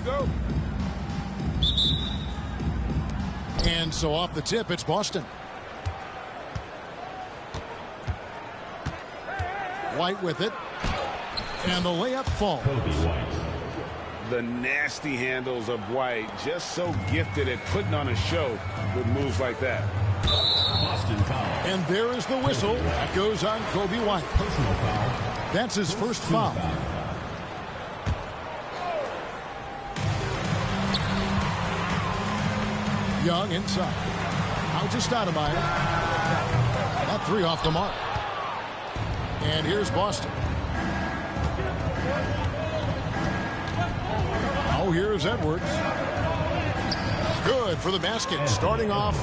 go. And so off the tip, it's Boston. White with it. And the layup falls. The nasty handles of White, just so gifted at putting on a show with moves like that. And there is the whistle. That goes on Kobe White. That's his first foul. Young inside. Out to Stoudemire. That three off the mark. And here's Boston. Now here's Edwards. Good for the basket. Starting off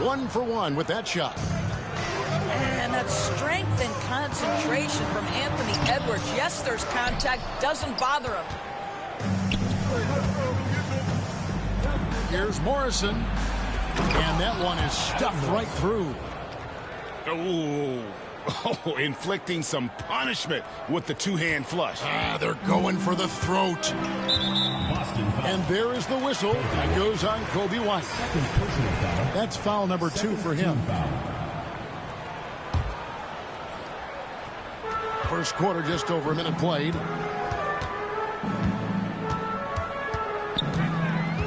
1 for 1 with that shot. And that strength and concentration from Anthony Edwards. Yes, there's contact. Doesn't bother him. Here's Morrison. And that one is stuffed right through. Oh, inflicting some punishment with the two-hand flush. They're going for the throat. And there is the whistle. That goes on Kobe White. That's foul number 2 for him. First quarter, just over a minute played.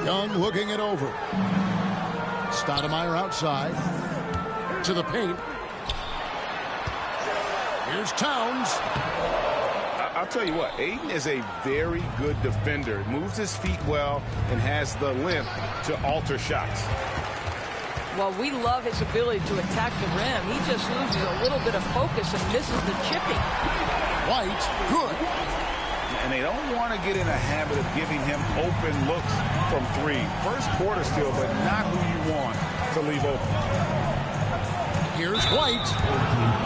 Young looking it over. Stoudemire outside. To the paint. Here's Towns. I'll tell you what, Ayton is a very good defender. Moves his feet well and has the length to alter shots. Well, we love his ability to attack the rim. He just loses a little bit of focus and misses the chipping. White, good. And they don't want to get in a habit of giving him open looks from three. First quarter still, but not who you want to leave open. Here's White.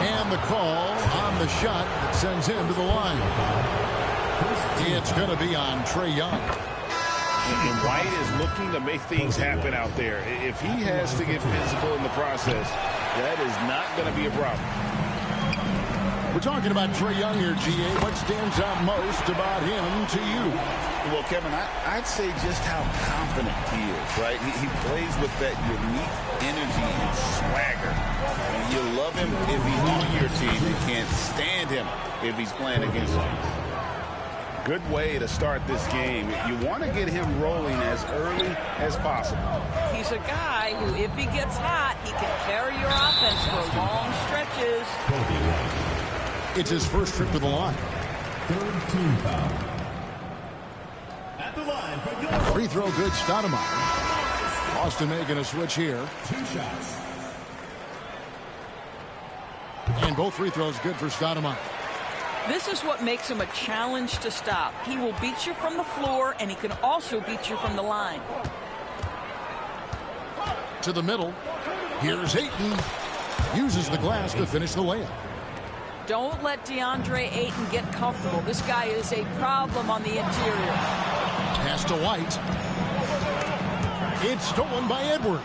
And the call on the shot that sends him to the line. It's going to be on Trae Young. And White is looking to make things happen out there. If he has to get physical in the process, that is not going to be a problem. We're talking about Trae Young here, GA. What stands out most about him to you? Well, Kevin, I'd say just how confident he is, right? He plays with that unique energy and swagger. And you love him if he's on your team and can't stand him if he's playing against you. Good way to start this game. You want to get him rolling as early as possible. He's a guy who, if he gets hot, he can carry your offense for long stretches. It's his first trip to the line. Third team foul. At the line for your free throw good, Stoudemire. Boston making a switch here. 2 shots. And both free throws good for Stoudemire. This is what makes him a challenge to stop. He will beat you from the floor, and he can also beat you from the line. To the middle. Here's Ayton. Uses the glass to finish the layup. Don't let DeAndre Ayton get comfortable. This guy is a problem on the interior. Pass to White. It's stolen by Edwards.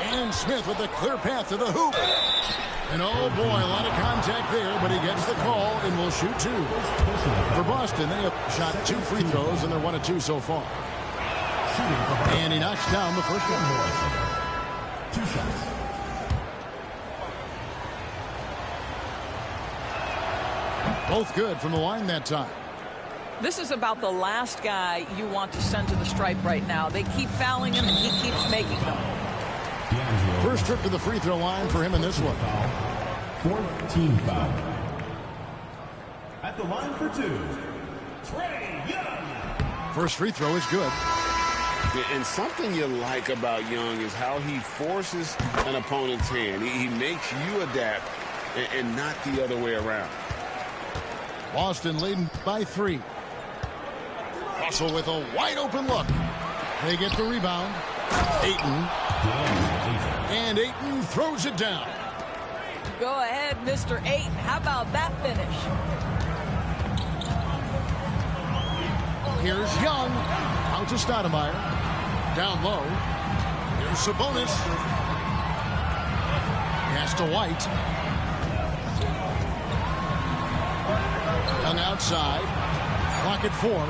And Smith with a clear path to the hoop. And oh boy, a lot of contact there, but he gets the call and will shoot 2. For Boston, they have shot 2 free throws, and they're 1 of 2 so far. And he knocks down the first one. 2 shots. Both good from the line that time. This is about the last guy you want to send to the stripe right now. They keep fouling him, and he keeps making them. First trip to the free throw line for him in this one. 4th team foul. At the line for 2, Trae Young. First free throw is good. And something you like about Young is how he forces an opponent's hand. He makes you adapt and not the other way around. Boston leading by 3. Russell with a wide open look. They get the rebound. Ayton. And Ayton throws it down. Go ahead, Mr. Ayton. How about that finish? Here's Young. Out to Stoudemire. Down low. Here's Sabonis. Pass to White. Young outside. Clock at 4.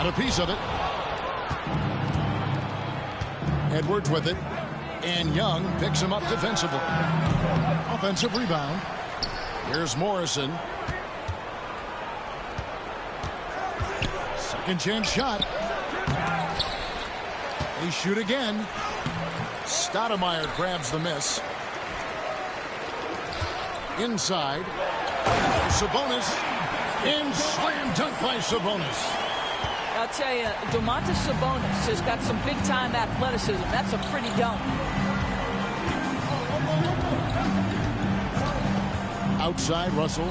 Got a piece of it. Edwards with it. And Young picks him up defensively. Offensive rebound. Here's Morrison. Second chance shot. They shoot again. Stoudemire grabs the miss. Inside. Sabonis. And slam dunk by Sabonis. I'll tell you, Domantas Sabonis has got some big-time athleticism. That's a pretty dunk. Outside, Russell.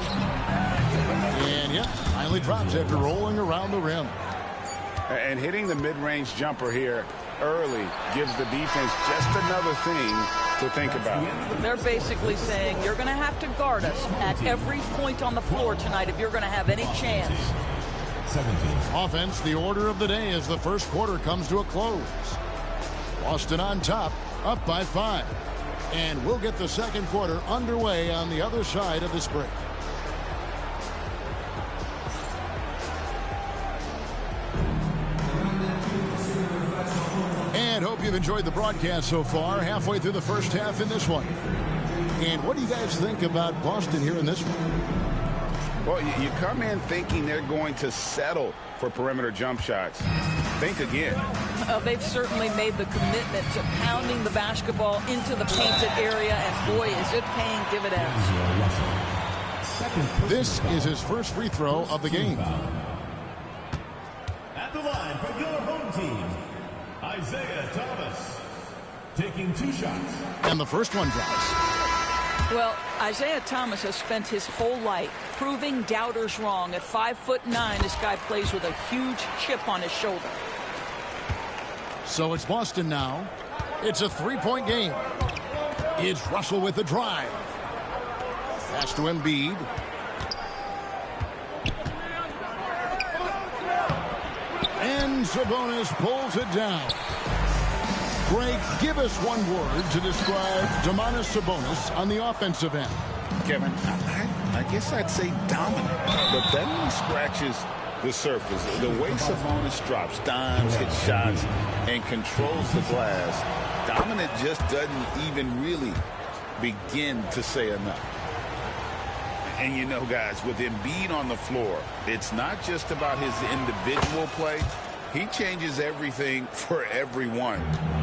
And, yeah, finally drops after rolling around the rim. And hitting the mid-range jumper here early gives the defense just another thing to think about. They're basically saying you're going to have to guard us at every point on the floor tonight if you're going to have any chance. 17. Offense, the order of the day as the first quarter comes to a close. Boston on top, up by 5. And we'll get the second quarter underway on the other side of this break. And hope you've enjoyed the broadcast so far. Halfway through the first half in this one. And what do you guys think about Boston here in this one? Well, you come in thinking they're going to settle for perimeter jump shots. Think again. They've certainly made the commitment to pounding the basketball into the painted area, and boy, is it paying dividends. This is his first free throw of the game. At the line for your home team, Isaiah Thomas, taking 2 shots. And the first one drops. Well, Isaiah Thomas has spent his whole life proving doubters wrong. At 5'9", this guy plays with a huge chip on his shoulder. So it's Boston now. It's a 3-point game. It's Russell with the drive. Pass to Embiid. And Sabonis pulls it down. Greg, give us one word to describe Domantas Sabonis on the offensive end. Kevin, I guess I'd say dominant, but that one scratches the surface. The way Sabonis drops dimes, hits shots, and controls the glass, dominant just doesn't even really begin to say enough. And you know, guys, with Embiid on the floor, it's not just about his individual play. He changes everything for everyone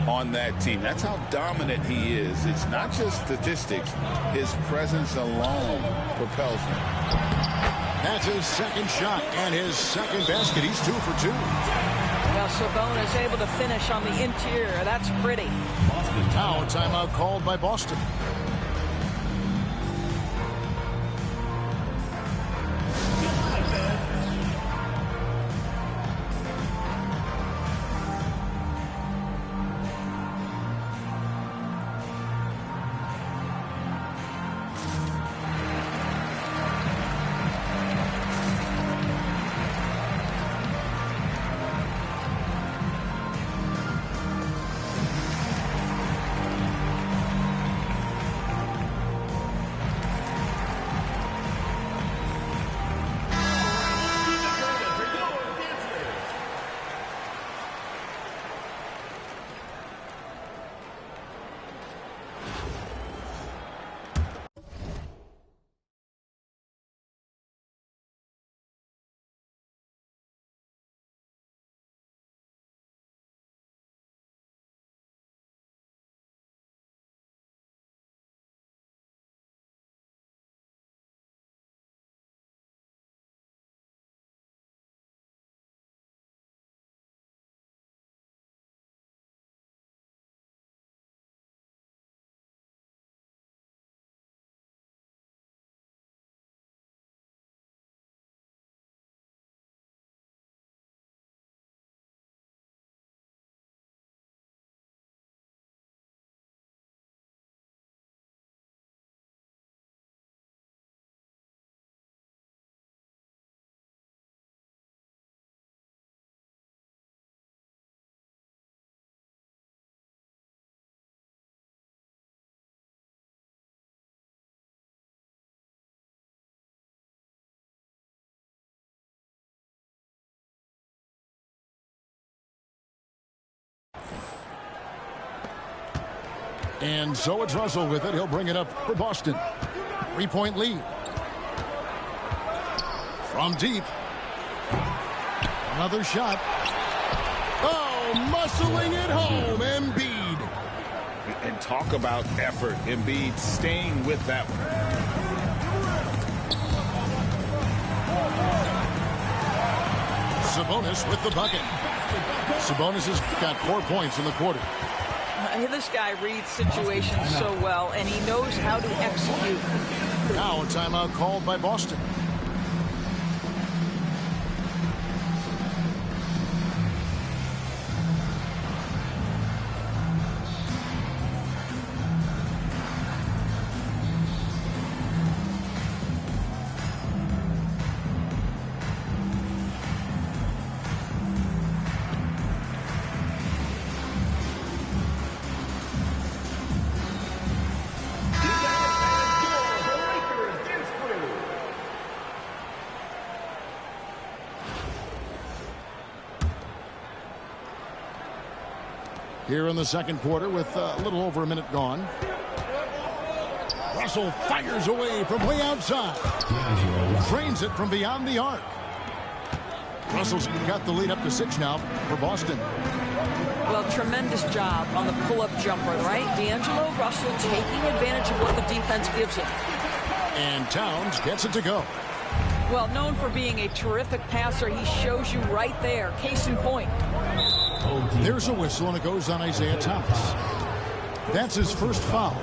on that team. That's how dominant he is. It's not just statistics. His presence alone propels him. That's his second shot and his second basket. He's 2 for 2. Well, Sabonis able to finish on the interior. That's pretty. Now a timeout called by Boston. And so it's Russell with it. He'll bring it up for Boston. 3-point lead. From deep. Another shot. Oh, muscling it home. Embiid. And talk about effort. Embiid staying with that one. Sabonis with the bucket. Sabonis has got 4 points in the quarter. This guy reads situations so well, and he knows how to execute. Now a timeout called by Boston. Here in the second quarter with a little over a minute gone. Russell fires away from way outside. Drains it from beyond the arc. Russell's got the lead up to 6 now for Boston. Well, tremendous job on the pull-up jumper, right? D'Angelo Russell taking advantage of what the defense gives him. And Towns gets it to go. Well, known for being a terrific passer, he shows you right there. Case in point. There's a whistle, and it goes on Isaiah Thomas. That's his first foul.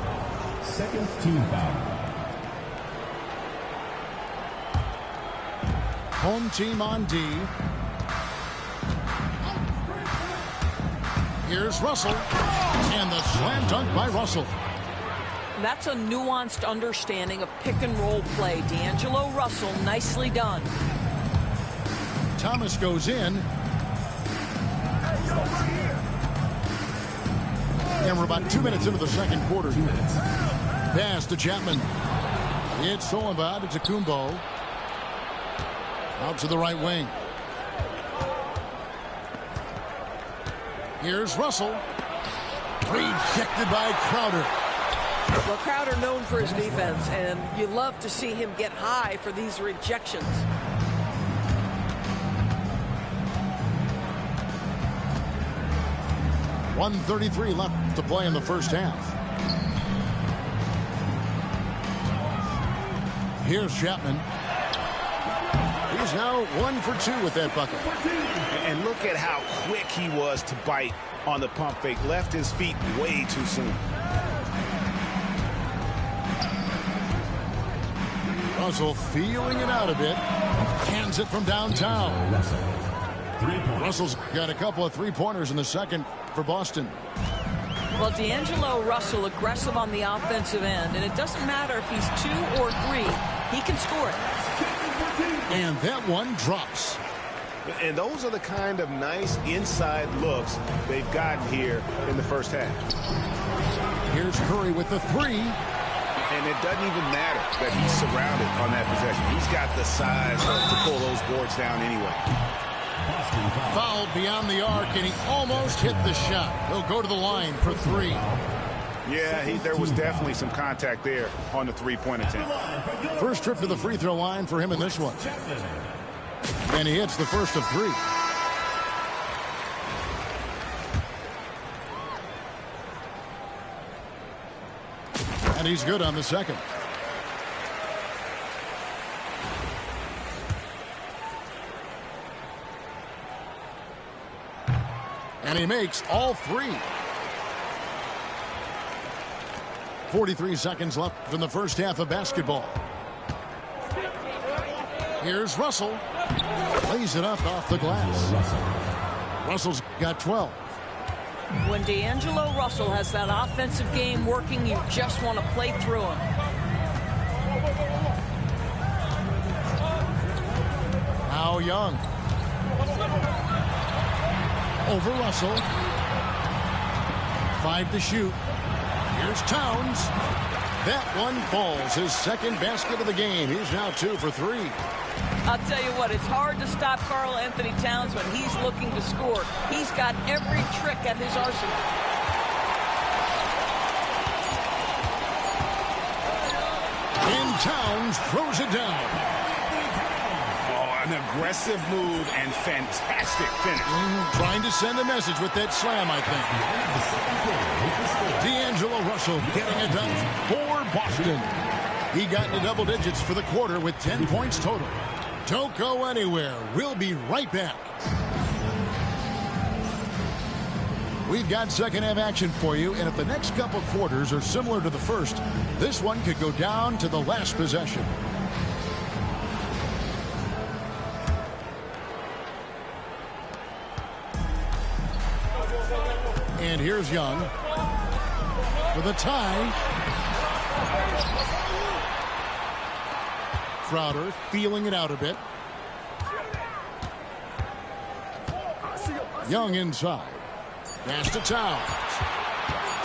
Second team foul. Home team on D. Here's Russell. And the slam dunk by Russell. That's a nuanced understanding of pick-and-roll play. D'Angelo Russell, nicely done. Thomas goes in. And we're about 2 minutes into the second quarter. Pass to Chapman. It's stolen by Antetokounmpo. Out to the right wing. Here's Russell. Rejected by Crowder. Well, Crowder known for his defense, and you love to see him get high for these rejections. .133 left to play in the first half. Here's Chapman. He's now 1 for 2 with that bucket. And look at how quick he was to bite on the pump fake. Left his feet way too soon. Russell feeling it out a bit. Hands it from downtown. Russell's got a couple of three-pointers in the second for Boston. Well, D'Angelo Russell aggressive on the offensive end, and it doesn't matter if he's 2 or 3, he can score it. And that one drops. And those are the kind of nice inside looks they've gotten here in the first half. Here's Curry with the 3. And it doesn't even matter that he's surrounded on that possession. He's got the size to pull those boards down anyway. Fouled beyond the arc, and he almost hit the shot. He'll go to the line for 3. Yeah, there was definitely some contact there on the three-point attempt. First trip to the free throw line for him in this one. And he hits the first of 3. And he's good on the second. And he makes all 3. 43 seconds left in the first half of basketball. Here's Russell. Lays it up off the glass. Russell's got 12. When D'Angelo Russell has that offensive game working, you just want to play through him. Now Young. Over Russell. 5 to shoot. Here's Towns. That one falls. His second basket of the game. He's now 2 for 3. I'll tell you what, it's hard to stop Karl Anthony Towns when he's looking to score. He's got every trick at his arsenal. Towns throws it down. Oh, an aggressive move and fantastic finish. Trying to send a message with that slam, I think. D'Angelo Russell getting it done for Boston. He got into double digits for the quarter with 10 points total. Don't go anywhere. We'll be right back. We've got second half action for you, and if the next couple quarters are similar to the first, this one could go down to the last possession. And here's Young for the tie. Crowder feeling it out a bit. Young inside. Pass to Towns.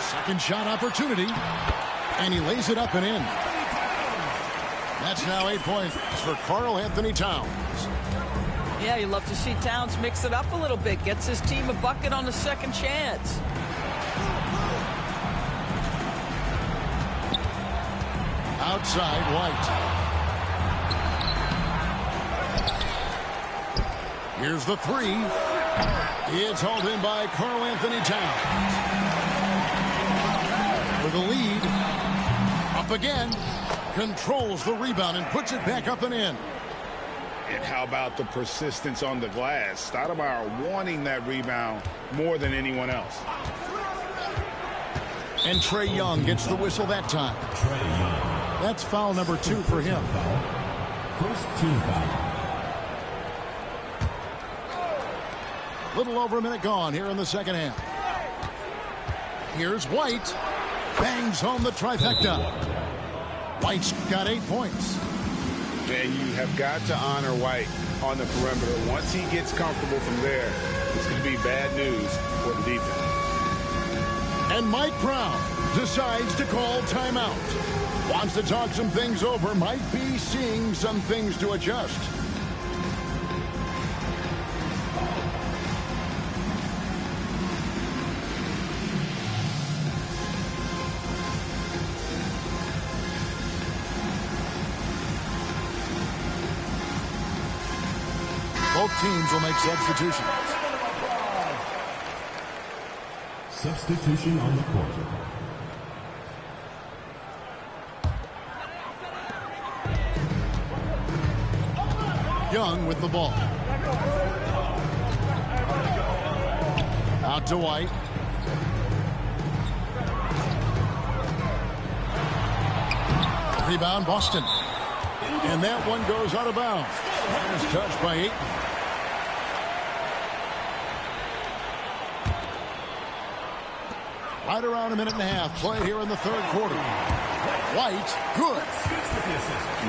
Second shot opportunity. And he lays it up and in. That's now 8 points for Karl-Anthony Towns. Yeah, you love to see Towns mix it up a little bit. Gets his team a bucket on the second chance. Outside, White. Here's the three. It's hauled in by Karl-Anthony Towns. With a lead. Up again. Controls the rebound and puts it back up and in. And how about the persistence on the glass? Stoudemire wanting that rebound more than anyone else. And Trae Young gets the whistle that time. That's foul number 2 for him. First team foul. Little over a minute gone here in the second half. Here's White. Bangs home the trifecta. White's got 8 points. And you have got to honor White on the perimeter. Once he gets comfortable from there, it's going to be bad news for the defense. And Mike Brown decides to call timeout. Wants to talk some things over. Might be seeing some things to adjust. Both teams will make substitutions. Substitution on the court. Young with the ball. Out to White. Rebound, Boston. And that one goes out of bounds. It's touched by Ayton. Right around a minute and a half play here in the third quarter. White, good.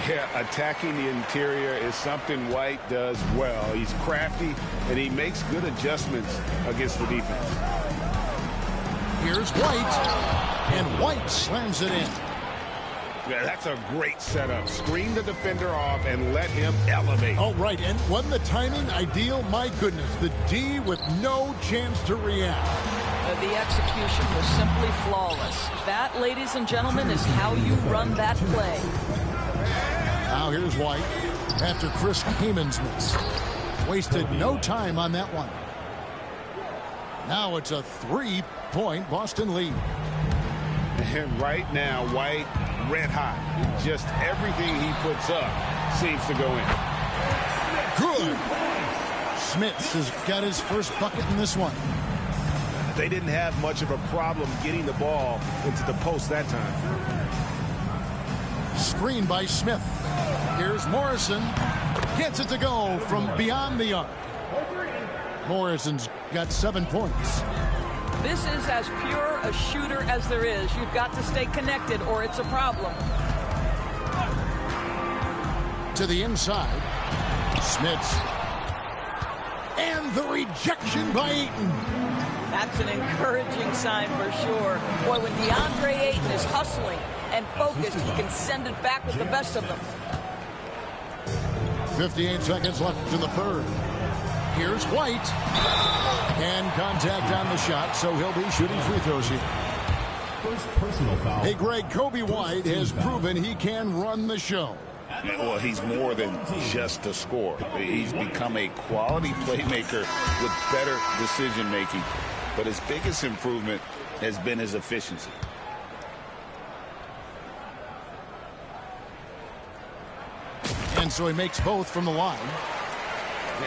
Yeah, attacking the interior is something White does well. He's crafty, and he makes good adjustments against the defense. Here's White, and White slams it in. Yeah, that's a great setup. Screen the defender off and let him elevate. Oh, right, and wasn't the timing ideal? My goodness, the D with no chance to react. The execution was simply flawless. That, ladies and gentlemen, is how you run that play. Now here's White after Chris Kaman's miss. Wasted no time on that one. Now it's a 3-point Boston lead. And right now, White red hot. Just everything he puts up seems to go in. Good. Smits has got his first bucket in this one. They didn't have much of a problem getting the ball into the post that time. Screen by Smith. Here's Morrison. Gets it to go from beyond the arc. Morrison's got 7 points. This is as pure a shooter as there is. You've got to stay connected or it's a problem. To the inside. Smits. And the rejection by Ayton. That's an encouraging sign for sure. Boy, when DeAndre Ayton is hustling and focused, he can send it back with the best of them. 58 seconds left in the third. Here's White. And contact on the shot, so he'll be shooting free throws here. First personal foul. Hey, Greg, Kobe White has proven he can run the show. Well, he's more than just a scorer. He's become a quality playmaker with better decision-making. But his biggest improvement has been his efficiency. And so he makes both from the line.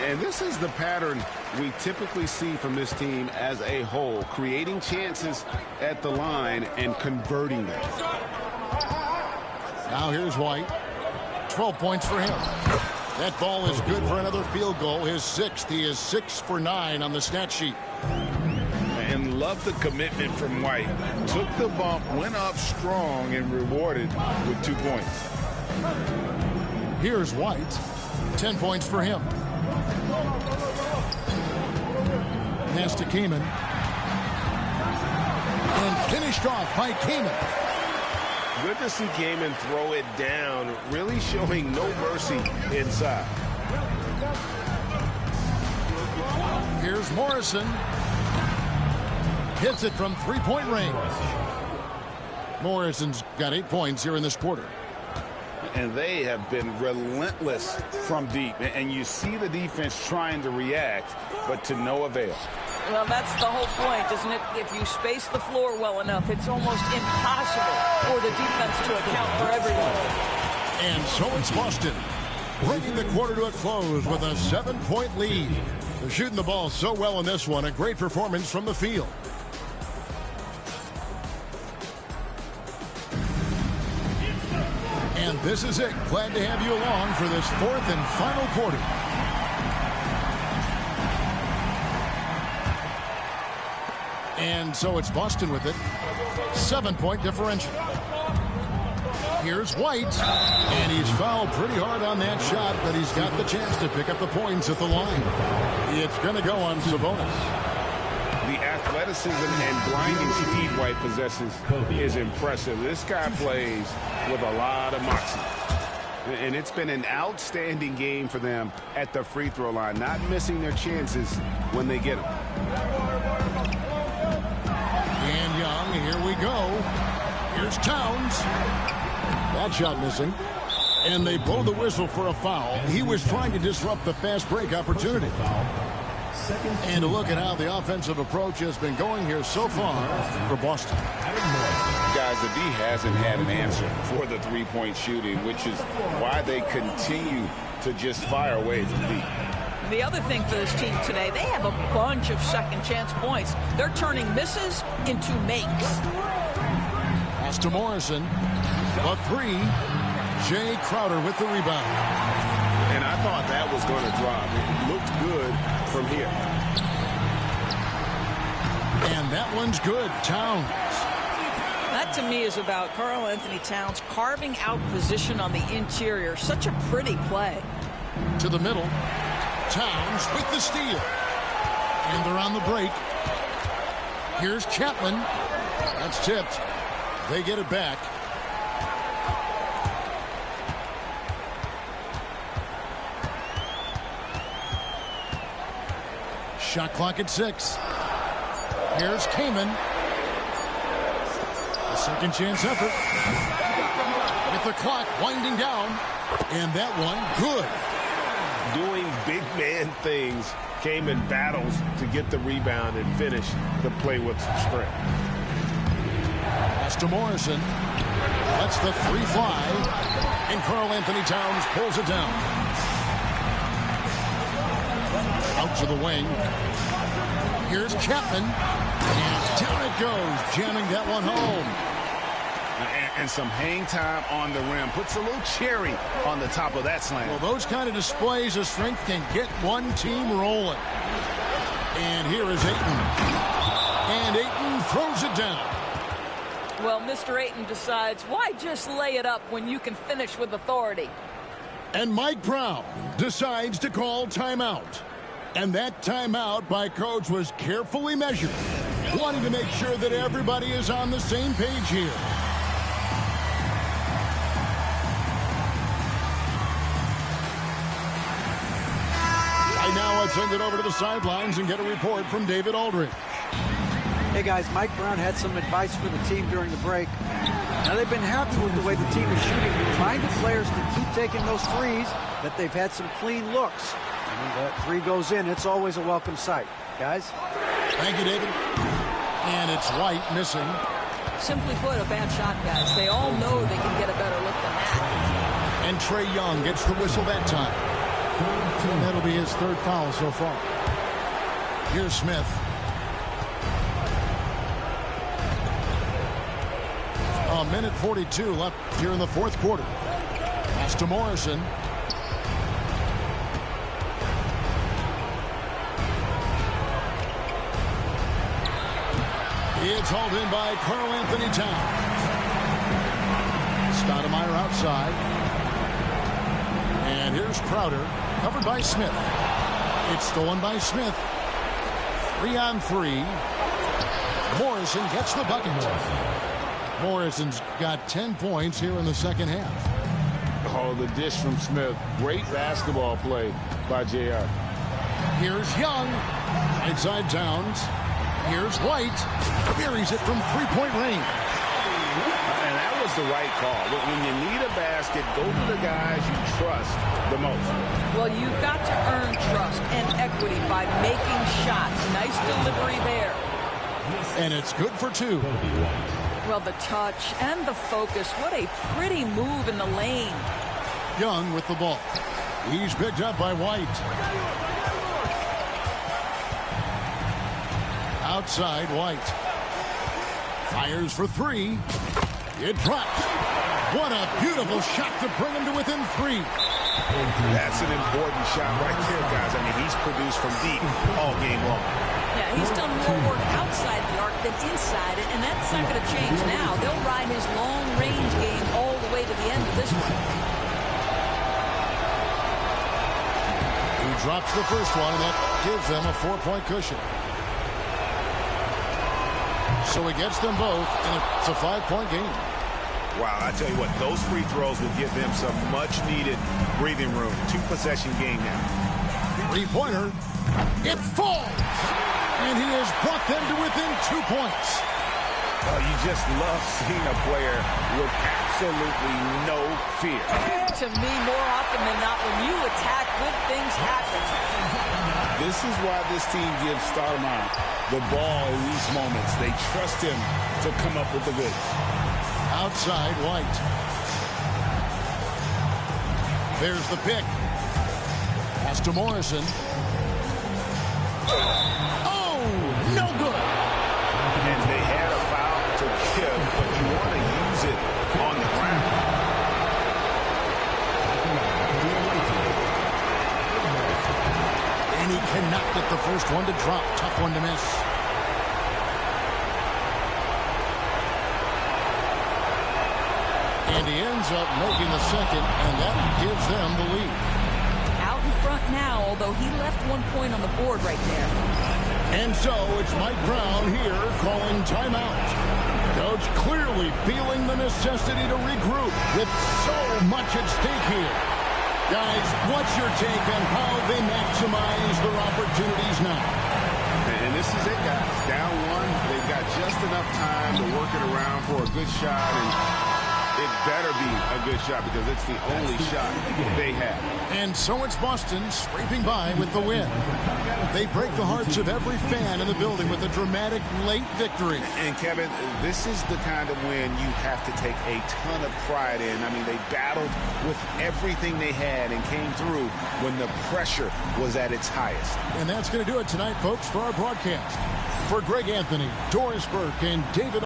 And this is the pattern we typically see from this team as a whole, creating chances at the line and converting them. Now here's White. 12 points for him. That ball is good for another field goal, his 6th. He is 6 for 9 on the stat sheet. And love the commitment from White. Took the bump, went up strong, and rewarded with 2 points. Here's White. 10 points for him. Pass to Kaman. And finished off by Kaman. Good to see Kaman throw it down, really showing no mercy inside. Here's Morrison. Hits it from three-point range. Morrison's got 8 points here in this quarter. And they have been relentless from deep. And you see the defense trying to react, but to no avail. Well, that's the whole point, isn't it? If you space the floor well enough, it's almost impossible for the defense to account for everyone. And so it's Boston, bringing the quarter to a close with a 7-point lead. They're shooting the ball so well in this one. A great performance from the field. And this is it. Glad to have you along for this 4th and final quarter. And so it's Boston with it. 7-point differential. Here's White. And he's fouled pretty hard on that shot, but he's got the chance to pick up the points at the line. It's going to go on Sabonis. The athleticism and blinding speed White possesses is impressive. This guy plays with a lot of moxie. And it's been an outstanding game for them at the free throw line, not missing their chances when they get them. And Young, here we go. Here's Towns. That shot missing. And they blow the whistle for a foul. He was trying to disrupt the fast break opportunity. And to look at how the offensive approach has been going here so far for Boston. Guys, the D hasn't had an answer for the three-point shooting, which is why they continue to just fire away from deep. The other thing for this team today, they have a bunch of second chance points. They're turning misses into makes. Pass to Morrison. A 3. Jay Crowder with the rebound. And I thought that was going to drop. It looked good from here. And that one's good. Towns. That to me is about Karl-Anthony Towns carving out position on the interior. Such a pretty play. To the middle. Towns with the steal. And they're on the break. Here's Chapman. That's tipped. They get it back. Shot clock at 6. Here's Kaman. A second chance effort. With the clock winding down. And that one good. Doing big man things. Kaman battles to get the rebound and finish the play with some strength. Pass to Morrison. Lets the 3 fly. And Karl-Anthony Towns pulls it down. Out to the wing. Here's Chapman. And down it goes. Jamming that one home. And some hang time on the rim. Puts a little cherry on the top of that slam. Well, those kind of displays of strength can get one team rolling. And here is Ayton. And Ayton throws it down. Well, Mr. Ayton decides, why just lay it up when you can finish with authority? And Mike Brown decides to call timeout. And that timeout by Coach was carefully measured, wanting to make sure that everybody is on the same page here. Right now, let's send it over to the sidelines and get a report from David Aldridge. Hey, guys, Mike Brown had some advice for the team during the break. Now, they've been happy with the way the team is shooting. He reminded players to keep taking those threes, that they've had some clean looks. And when that three goes in, it's always a welcome sight. Guys? Thank you, David. And it's White missing. Simply put, a bad shot, guys. They all know they can get a better look than that. And Trae Young gets the whistle that time. And that'll be his third foul so far. Here's Smith. A minute 42 left here in the fourth quarter. Pass to Morrison. It's hauled in by Karl Anthony Towns. Stoudemire outside. And here's Crowder, covered by Smith. It's stolen by Smith. 3-on-3. Morrison gets the bucket. Morrison's got 10 points here in the second half. Oh, the dish from Smith. Great basketball play by J.R. Here's Young. Right side Towns. Here's White. Buries it from three-point range. And that was the right call. When you need a basket, go to the guys you trust the most. Well, you've got to earn trust and equity by making shots. Nice delivery there. And it's good for two. Well, the touch and the focus. What a pretty move in the lane. Young with the ball. He's picked up by White. Outside, White. Fires for three. It drops. What a beautiful shot to bring him to within three. That's an important shot right there, guys. I mean, he's produced from deep all game long. Yeah, he's done more work outside the arc than inside it, and that's not going to change now. They'll ride his long-range game all the way to the end of this one. He drops the first one, and that gives them a 4-point cushion. So he gets them both, and it's a 5-point game. Wow, I tell you what, those free throws will give them some much-needed breathing room. 2-possession game now. Three-pointer. It falls! And he has brought them to within 2 points. Oh, you just love seeing a player with absolutely no fear. To me, more often than not, when you attack, good things happen. This is why this team gives Stoudemire the ball in these moments. They trust him to come up with the goods. Outside, White. There's the pick. Pass to Morrison. Oh, no good. And they had a foul to give, but you want to use it on the ground. And he cannot get the first one to drop. Tough one to miss. And he ends up making the second, and that gives them the lead. Out in front now, although he left 1 point on the board right there. And so it's Mike Brown here calling timeout. Coach clearly feeling the necessity to regroup with so much at stake here. Guys, what's your take on how they maximize their opportunities now? And this is it, guys. Down one, they've got just enough time to work it around for a good shot, and it better be a good shot because it's the only shot they have. And so it's Boston scraping by with the win. They break the hearts of every fan in the building with a dramatic late victory. And Kevin, this is the kind of win you have to take a ton of pride in. I mean, they battled with everything they had and came through when the pressure was at its highest. And that's going to do it tonight, folks, for our broadcast. For Greg Anthony, Doris Burke, and David